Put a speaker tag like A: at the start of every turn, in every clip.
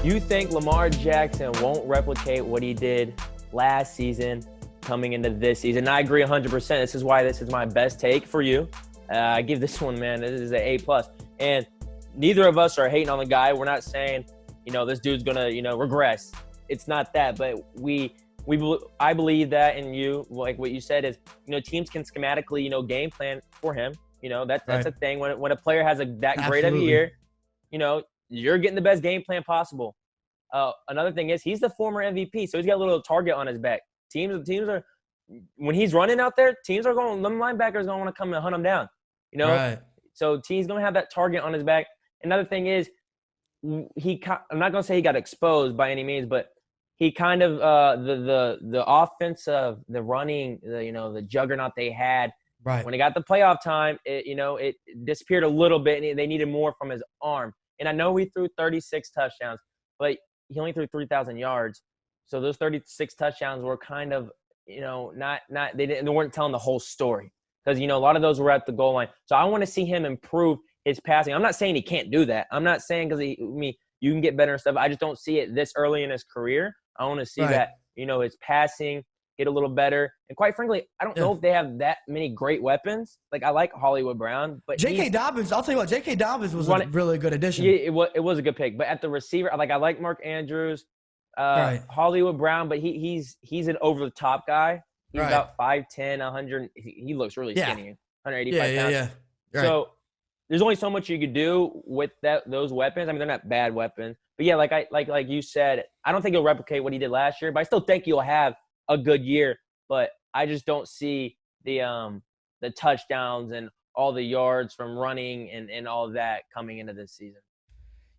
A: You think Lamar Jackson won't replicate what he did last season coming into this season? I agree 100%. This is why this is my best take for you. I give this one, man, this is an A+. And neither of us are hating on the guy. We're not saying, this dude's going to, regress. It's not that. But I believe that in you, like what you said is, teams can schematically, game plan for him. That's
B: Right.
A: a thing. When a player has that great of a
B: Absolutely.
A: year, you're getting the best game plan possible. Another thing is he's the former MVP, so he's got a little target on his back. Teams are when he's running out there, them linebackers don't want to come and hunt him down.
B: Right.
A: So he's gonna have that target on his back. Another thing is I'm not gonna say he got exposed by any means, but he kind of the offensive, the running, the juggernaut they had.
B: Right.
A: When it got the playoff time, it disappeared a little bit, and they needed more from his arm. And I know he threw 36 touchdowns, but he only threw 3,000 yards. So those 36 touchdowns were kind of, they weren't telling the whole story because, a lot of those were at the goal line. So I want to see him improve his passing. I'm not saying he can't do that. I'm not saying you can get better and stuff. I just don't see it this early in his career. I want to see that, his passing get a little better. And quite frankly, I don't know if they have that many great weapons. Like, I like Hollywood Brown, but
B: J.K. Dobbins, I'll tell you what, J.K. Dobbins was a really good addition.
A: Yeah, it was a good pick. But at the receiver, I like Mark Andrews,
B: Right.
A: Hollywood Brown, but he's an over-the-top guy. He's
B: Right.
A: about 5'10", 100. He looks really skinny, 185 pounds.
B: Yeah. Right.
A: So there's only so much you could do with those weapons. I mean, they're not bad weapons. But yeah, like you said, I don't think he'll replicate what he did last year, but I still think he'll have a good year. But I just don't see the touchdowns and all the yards from running and all that coming into this season.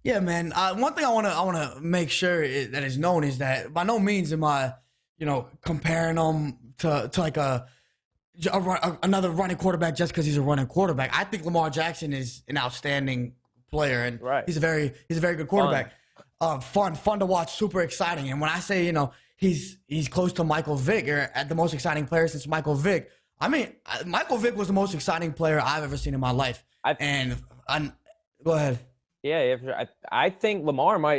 B: Yeah, man. One thing I want to make sure that is known is that by no means am I, comparing him to like another running quarterback just because he's a running quarterback. I think Lamar Jackson is an outstanding player, and he's a very good quarterback. Fun to watch, super exciting. And when I say he's close to Michael Vick, or at the most exciting player since Michael Vick, I mean Michael Vick was the most exciting player I've ever seen in my life. Go ahead.
A: Yeah, I think Lamar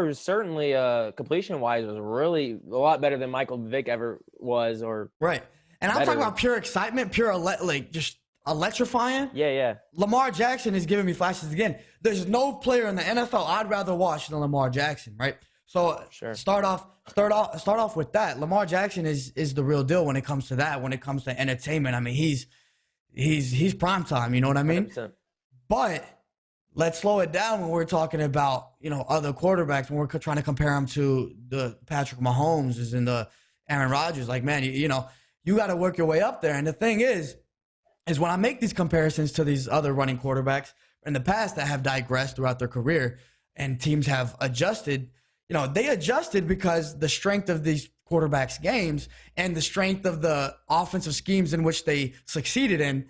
A: is certainly completion-wise was really a lot better than Michael Vick ever was.
B: Right. And I'm talking about pure excitement, just electrifying.
A: Yeah.
B: Lamar Jackson is giving me flashes again. There's no player in the NFL I'd rather watch than Lamar Jackson, right? So start off with that. Lamar Jackson is the real deal when it comes to that, when it comes to entertainment. I mean, he's prime time, you know what I mean?
A: 100%.
B: But let's slow it down when we're talking about, other quarterbacks, when we're trying to compare them to the Patrick Mahomes and the Aaron Rodgers. Like, man, you got to work your way up there. And the thing is when I make these comparisons to these other running quarterbacks in the past that have digressed throughout their career and teams have adjusted, they adjusted because the strength of these quarterbacks' games and the strength of the offensive schemes in which they succeeded in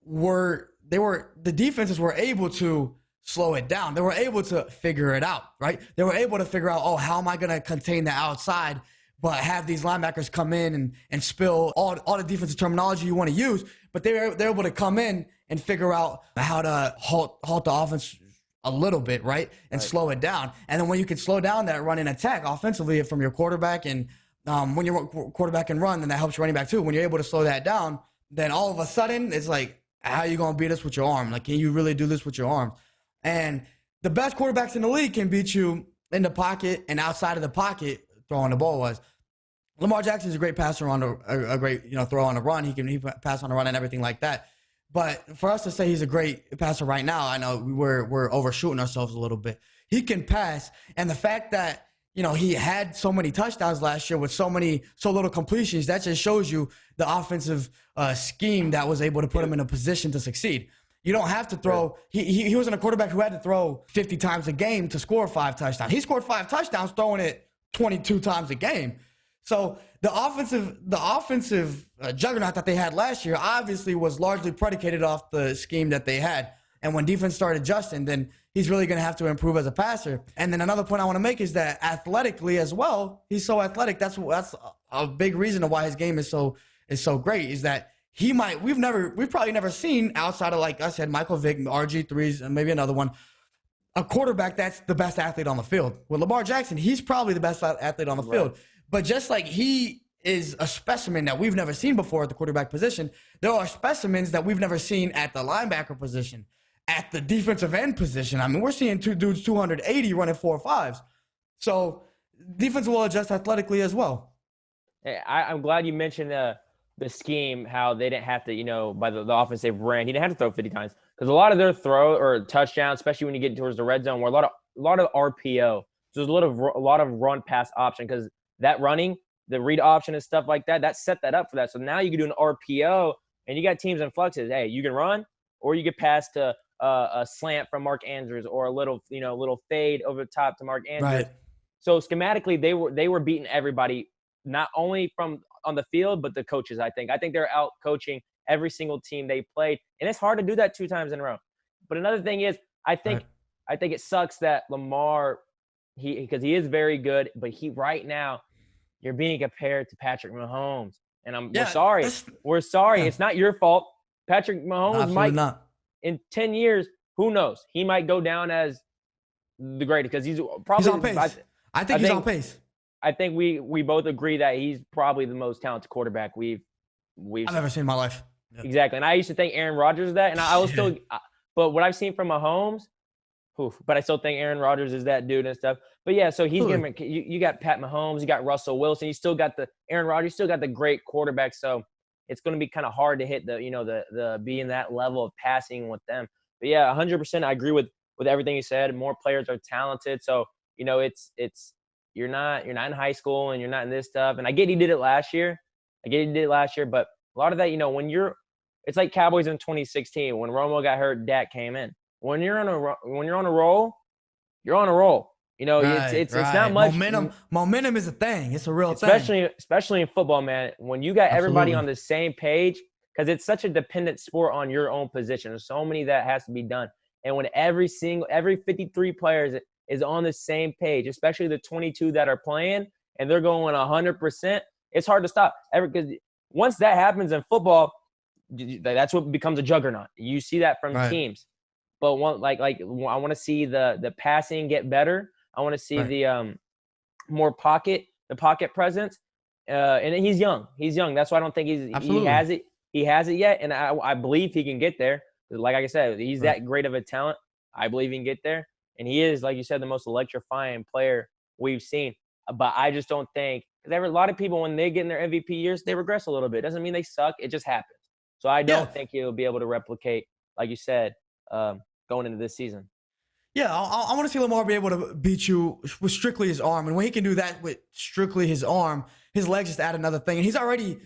B: the defenses were able to slow it down. They were able to figure it out, right? They were able to figure out, how am I going to contain the outside, but have these linebackers come in and spill all the defensive terminology you want to use. But they're able to come in and figure out how to halt the offense a little bit, right? And slow it down. And then when you can slow down that running attack offensively from your quarterback, and when your quarterback can run, then that helps your running back too. When you're able to slow that down, then all of a sudden it's like, how are you going to beat us with your arm? Like, can you really do this with your arm? And the best quarterbacks in the league can beat you in the pocket and outside of the pocket throwing the ball was. Lamar Jackson is a great passer on a great, throw on the run. He pass on the run and everything like that. But for us to say he's a great passer right now, I know we're overshooting ourselves a little bit. He can pass, and the fact that he had so many touchdowns last year with so little completions, that just shows you the offensive scheme that was able to put him in a position to succeed. You don't have to throw. He wasn't a quarterback who had to throw 50 times a game to score 5 touchdowns. He scored 5 touchdowns throwing it 22 times a game. So the offensive juggernaut that they had last year obviously was largely predicated off the scheme that they had. And when defense started adjusting, then he's really going to have to improve as a passer. And then another point I want to make is that athletically as well, he's so athletic. That's a big reason why his game is so great, is that we've probably never seen, outside of, like I said, Michael Vick, RG3s, and maybe another one, a quarterback that's the best athlete on the field. With Lamar Jackson, he's probably the best athlete on the field. But just like he is a specimen that we've never seen before at the quarterback position, there are specimens that we've never seen at the linebacker position, at the defensive end position. I mean, we're seeing two dudes 280 running 4.5s. So defense will adjust athletically as well.
A: I'm glad you mentioned the scheme, how they didn't have to, by the offense they've ran, he didn't have to throw 50 times. Because a lot of their throw or touchdowns, especially when you get towards the red zone, were a lot of RPO. So there's a lot of run pass option, because that running, the read option and stuff like that set that up for that. So now you can do an RPO, and you got teams in fluxes. Hey, you can run, or you get pass to a slant from Mark Andrews, or a little fade over the top to Mark Andrews.
B: Right.
A: So schematically, they were beating everybody, not only from on the field, but the coaches. I think they're out coaching every single team they played, and it's hard to do that 2 times in a row. But another thing is, I think it sucks that Lamar, because he is very good, but right now you're being compared to Patrick Mahomes, and we're sorry. We're sorry. Yeah. It's not your fault. Patrick Mahomes in 10 years, who knows? He might go down as the greatest, because he's on
B: pace. I think he's on pace.
A: I think we both agree that he's probably the most talented quarterback I've
B: ever seen in my life.
A: Yep. Exactly. And I used to think Aaron Rodgers is that, and I was still but what I've seen from Mahomes, but I still think Aaron Rodgers is that dude and stuff. But yeah, so he's gonna you got Pat Mahomes, you got Russell Wilson, you still got the Aaron Rodgers, you still got the great quarterback. So it's gonna be kind of hard to hit the being that level of passing with them. But yeah, 100% I agree with everything you said. More players are talented. So, it's you're not in high school and you're not in this stuff. And I get he did it last year. But a lot of that, it's like Cowboys in 2016 when Romo got hurt, Dak came in. When you're on a roll, you're on a roll. It's not much.
B: Momentum is a thing. It's a real thing.
A: Especially in football, man. When you got everybody on the same page, because it's such a dependent sport on your own position. There's so many that has to be done. And when every 53 players is on the same page, especially the 22 that are playing, and they're going 100%, it's hard to stop. Because once that happens in football, that's what becomes a juggernaut. You see that from teams. But I want to see the passing get better. I want to see the more pocket presence. And he's young. That's why I don't think he has it. He has it yet, and I believe he can get there. Like I said, he's that great of a talent. I believe he can get there. And he is, like you said, the most electrifying player we've seen. But I just don't think – because there were a lot of people, when they get in their MVP years, they regress a little bit. It doesn't mean they suck. It just happens. So I don't think he'll be able to replicate, like you said, going into this season.
B: Yeah, I want to see Lamar be able to beat you with strictly his arm. And when he can do that with strictly his arm, his legs just add another thing. And he's already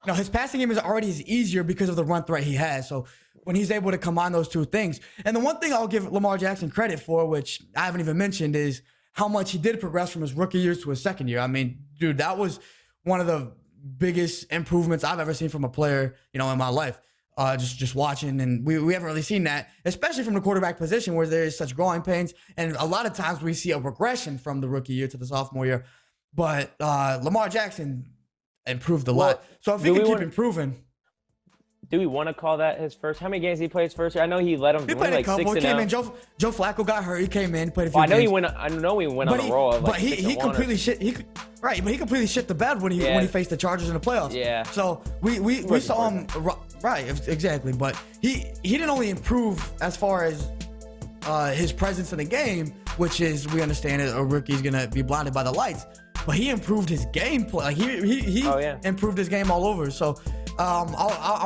B: his passing game is already easier because of the run threat he has. So when he's able to combine those two things. And the one thing I'll give Lamar Jackson credit for, which I haven't even mentioned, is how much he did progress from his rookie years to his second year. I mean, dude, that was one of the biggest improvements I've ever seen from a player, in my life. Just watching, and we haven't really seen that, especially from the quarterback position where there is such growing pains. And a lot of times we see a regression from the rookie year to the sophomore year. But Lamar Jackson improved a lot. So if he can keep improving.
A: Do we want to call that his first? How many games did he play his first year? I know he led him.
B: He played a couple. He came in. Joe Flacco got hurt. He came in, played a few games.
A: I know he went on a roll.
B: But he completely shit. But he completely shit the bed when he faced the Chargers in the playoffs.
A: Yeah.
B: So we saw him. Right. Exactly. But he didn't only improve as far as his presence in the game, which is, we understand that a rookie's gonna be blinded by the lights. But he improved his gameplay. Like he improved his game all over. So I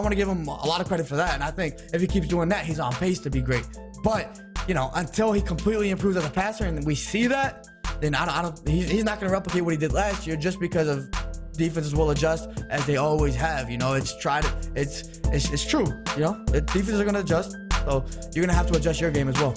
B: want to give him a lot of credit for that. And I think if he keeps doing that, he's on pace to be great. But until he completely improves as a passer, and we see that, then he's not going to replicate what he did last year, just because of defenses will adjust as they always have. It's true. Defenses are going to adjust. So you're going to have to adjust your game as well.